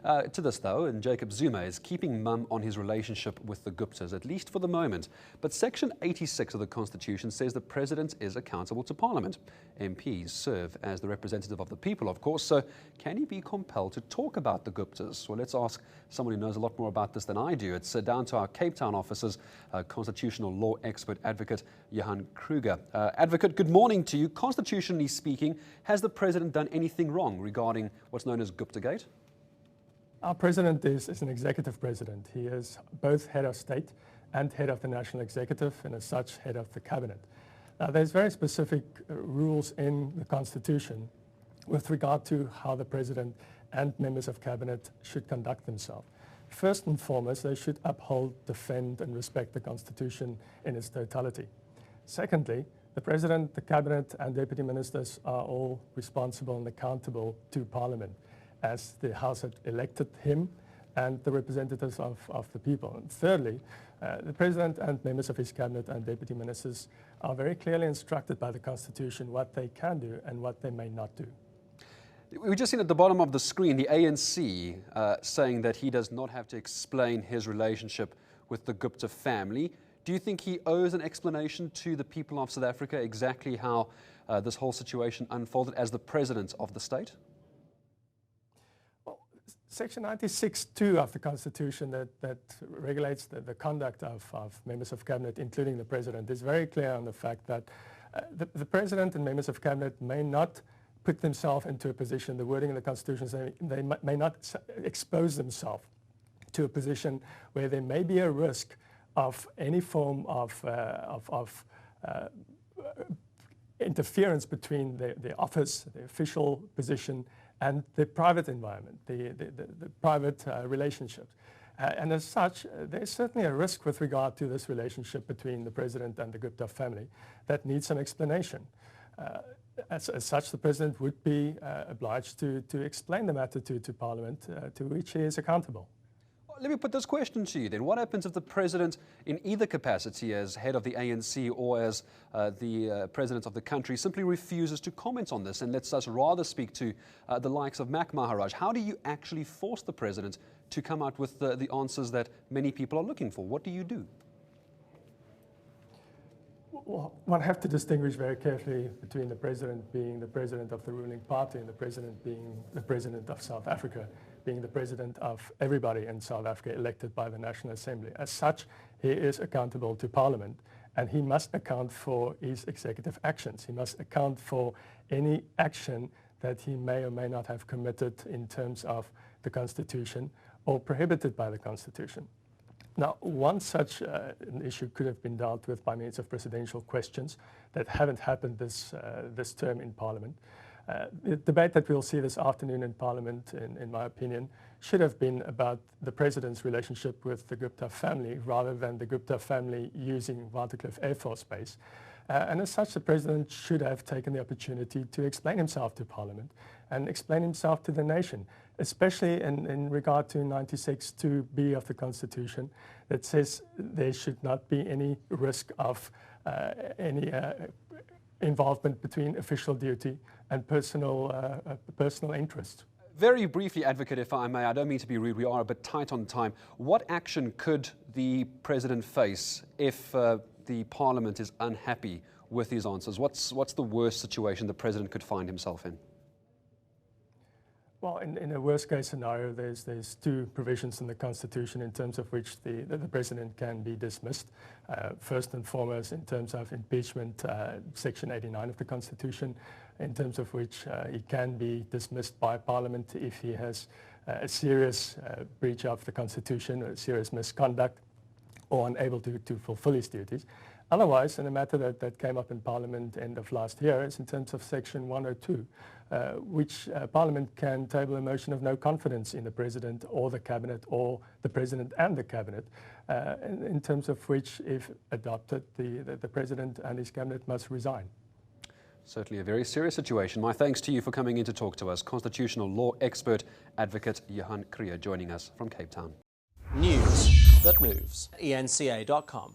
To this, though, and Jacob Zuma is keeping mum on his relationship with the Guptas, at least for the moment. But Section 86 of the Constitution says the President is accountable to Parliament. MPs serve as the representative of the people, of course, so can he be compelled to talk about the Guptas? Well, let's ask someone who knows a lot more about this than I do. It's down to our Cape Town offices, constitutional law expert Advocate Johan Kruger. Advocate, good morning to you. Constitutionally speaking, has the President done anything wrong regarding what's known as Guptagate? Our president is an executive president. He is both head of state and head of the national executive, and as such, head of the cabinet. Now, there's very specific rules in the Constitution with regard to how the president and members of cabinet should conduct themselves. First and foremost, they should uphold, defend, and respect the Constitution in its totality. Secondly, the president, the cabinet, and deputy ministers are all responsible and accountable to Parliament, as the House had elected him and the representatives of the people. And thirdly, the President and members of his cabinet and deputy ministers are very clearly instructed by the Constitution what they can do and what they may not do. We've just seen at the bottom of the screen the ANC saying that he does not have to explain his relationship with the Gupta family. Do you think he owes an explanation to the people of South Africa exactly how this whole situation unfolded as the President of the state? Section 96(2) of the Constitution that regulates the conduct of members of cabinet, including the president, is very clear on the fact that the president and members of cabinet may not put themselves into a position, the wording in the Constitution says they may not expose themselves to a position where there may be a risk of any form of interference between the office, the official position, and the private environment, the private relationships. And as such, there's certainly a risk with regard to this relationship between the president and the Gupta family that needs some explanation. As such, the president would be obliged to explain the matter to Parliament, to which he is accountable. Let me put this question to you then. What happens if the President, in either capacity as head of the ANC or as the President of the country, simply refuses to comment on this and lets us rather speak to the likes of Mac Maharaj? How do you actually force the President to come out with the answers that many people are looking for? What do you do? Well, one has to distinguish very carefully between the president being the president of the ruling party and the president being the president of South Africa, being the president of everybody in South Africa elected by the National Assembly. As such, he is accountable to Parliament, and he must account for his executive actions. He must account for any action that he may or may not have committed in terms of the Constitution or prohibited by the Constitution. Now, one such an issue could have been dealt with by means of presidential questions that haven't happened this term in Parliament. The debate that we'll see this afternoon in Parliament, in my opinion, should have been about the President's relationship with the Gupta family rather than the Gupta family using Waterkloof Air Force Base. And as such, the President should have taken the opportunity to explain himself to Parliament and explain himself to the nation, especially in regard to 96(2)(b) of the Constitution that says there should not be any risk of any involvement between official duty and personal interest. Very briefly, Advocate, if I may, I don't mean to be rude, we are a bit tight on time. What action could the President face if the Parliament is unhappy with his answers? What's the worst situation the President could find himself in? Well, in a worst-case scenario, there's two provisions in the Constitution in terms of which the President can be dismissed. First and foremost, in terms of impeachment, Section 89 of the Constitution, in terms of which he can be dismissed by Parliament if he has a serious breach of the Constitution, or a serious misconduct, or unable to fulfill his duties. Otherwise, in a matter that came up in Parliament end of last year, is in terms of Section 102, which Parliament can table a motion of no confidence in the President or the Cabinet or the President and the Cabinet, in terms of which, if adopted, the President and his Cabinet must resign. Certainly a very serious situation. My thanks to you for coming in to talk to us. Constitutional law expert, Advocate Johan Kruger, joining us from Cape Town. News that moves. eNCA.com.